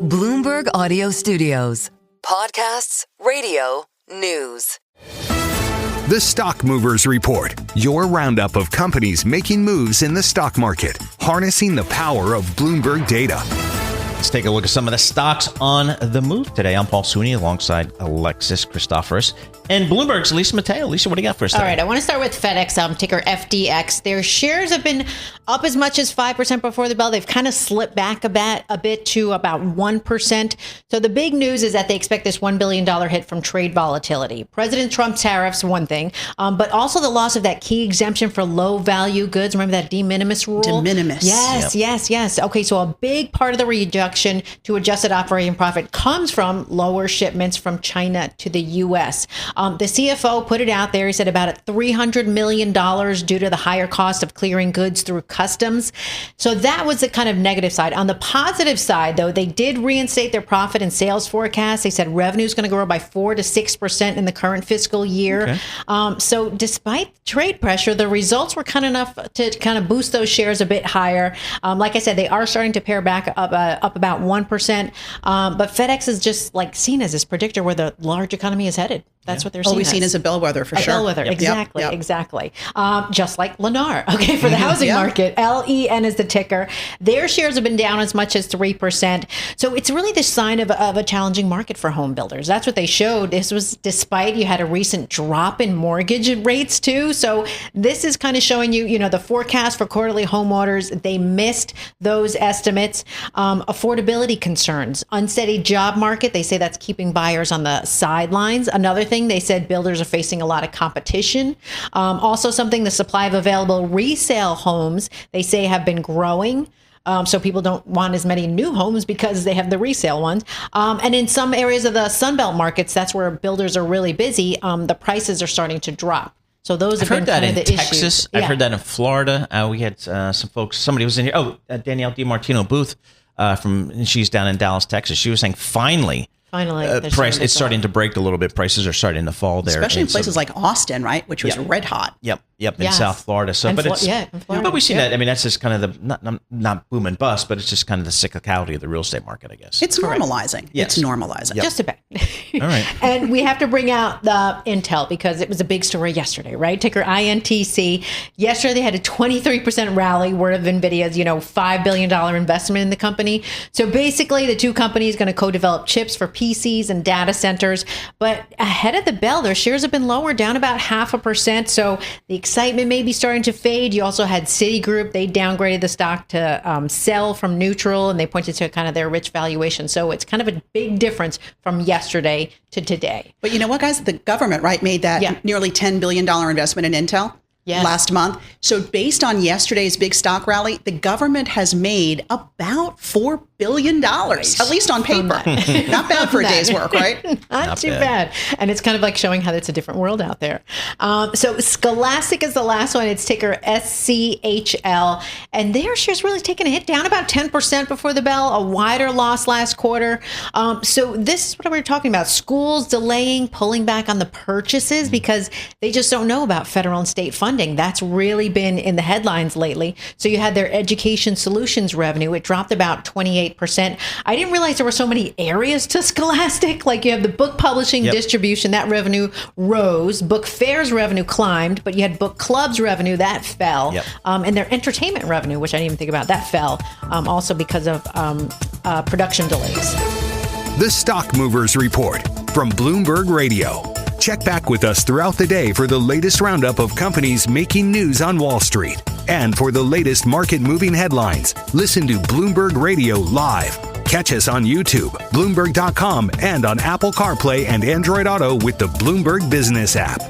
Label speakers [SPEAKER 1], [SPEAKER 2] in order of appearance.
[SPEAKER 1] Bloomberg Audio Studios. Podcasts, radio, news.
[SPEAKER 2] The Stock Movers Report, your roundup of companies making moves in the stock market, harnessing the power of Bloomberg data.
[SPEAKER 3] Let's take a look at some of the stocks on the move today. I'm Paul Sweeney alongside Alexis Christoforous and Bloomberg's Lisa Mateo. Lisa, what do you got for us today?
[SPEAKER 4] All right, I want to start with FedEx, ticker FDX. Their shares have been up as much as 5% before the bell. They've kind of slipped back a bit to about 1%. So the big news is that they expect this $1 billion hit from trade volatility. President Trump's tariffs, one thing, but also the loss of that key exemption for low-value goods. Remember that de minimis rule?
[SPEAKER 5] De minimis.
[SPEAKER 4] Yes. Okay, so a big part of the reduction to adjusted operating profit comes from lower shipments from China to the U.S. The CFO put it out there. He said about $300 million due to the higher cost of clearing goods through customs. So that was the kind of negative side. On the positive side, though, they did reinstate their profit and sales forecast. They said revenue is going to grow by 4 to 6% in the current fiscal year. Okay. So despite trade pressure, the results were kind of enough to kind of boost those shares a bit higher. Like I said, they are starting to pare back up about 1%. But FedEx is just like seen as this predictor where the large economy is headed. That's what they're seeing.
[SPEAKER 5] Always seen as a bellwether for sure.
[SPEAKER 4] Bellwether, exactly. Just like Lennar, okay, for the housing market. LEN is the ticker. Their shares have been down as much as 3%. So it's really the sign of a challenging market for home builders. That's what they showed. This was despite you had a recent drop in mortgage rates too. So this is kind of showing you, the forecast for quarterly home orders. They missed those estimates. Affordability concerns, unsteady job market. They say that's keeping buyers on the sidelines. Another thing, they said builders are facing a lot of competition. Also something, the supply of available resale homes, they say have been growing. So people don't want as many new homes because they have the resale ones. And in some areas of the Sunbelt markets, that's where builders are really busy. The prices are starting to drop. So those have been kind of the issues. I've heard that in Texas.
[SPEAKER 3] I've heard that in Florida. We had some folks, somebody was in here. Danielle DiMartino Booth, she's down in Dallas, Texas. She was saying finally, price it's starting to break a little bit. Prices are starting to fall there,
[SPEAKER 5] especially in places like Austin, right, which was red hot.
[SPEAKER 3] Yep, in South Florida. So,
[SPEAKER 4] and
[SPEAKER 3] but it's
[SPEAKER 4] but
[SPEAKER 3] we've seen that. I mean, that's just kind of the not boom and bust, but it's just kind of the cyclicality of the real estate market, I guess.
[SPEAKER 5] It's normalizing. Yes. It's normalizing.
[SPEAKER 4] Just a bit.
[SPEAKER 3] All right.
[SPEAKER 4] And we have to bring out the Intel because it was a big story yesterday, right? Ticker INTC. Yesterday they had a 23% rally worth of Nvidia's, $5 billion investment in the company. So basically, the two companies going to co-develop chips for PCs and data centers. But ahead of the bell, their shares have been lower, down about 0.5%. So the excitement may be starting to fade. You also had Citigroup. They downgraded the stock to sell from neutral, and they pointed to kind of their rich valuation. So it's kind of a big difference from yesterday to today.
[SPEAKER 5] But you know what, guys? The government, right, made that nearly $10 billion investment in Intel last month. So based on yesterday's big stock rally, the government has made about $4 billion, at least on paper. Not bad for a day's work, right?
[SPEAKER 4] Not too bad. And it's kind of like showing how it's a different world out there. So Scholastic is the last one. It's ticker SCHL. And their shares really taking a hit, down about 10% before the bell, a wider loss last quarter. So this is what we were talking about. Schools delaying, pulling back on the purchases because they just don't know about federal and state funding. That's really been in the headlines lately. So you had their education solutions revenue. It dropped about 28%. I didn't realize there were so many areas to Scholastic. Like you have the book publishing, distribution, that revenue rose. Book fairs revenue climbed, but you had book clubs revenue that fell. And their entertainment revenue, which I didn't even think about, that fell also because of production delays.
[SPEAKER 2] The Stock Movers Report from Bloomberg Radio. Check back with us throughout the day for the latest roundup of companies making news on Wall Street. And for the latest market-moving headlines, listen to Bloomberg Radio live. Catch us on YouTube, Bloomberg.com, and on Apple CarPlay and Android Auto with the Bloomberg Business app.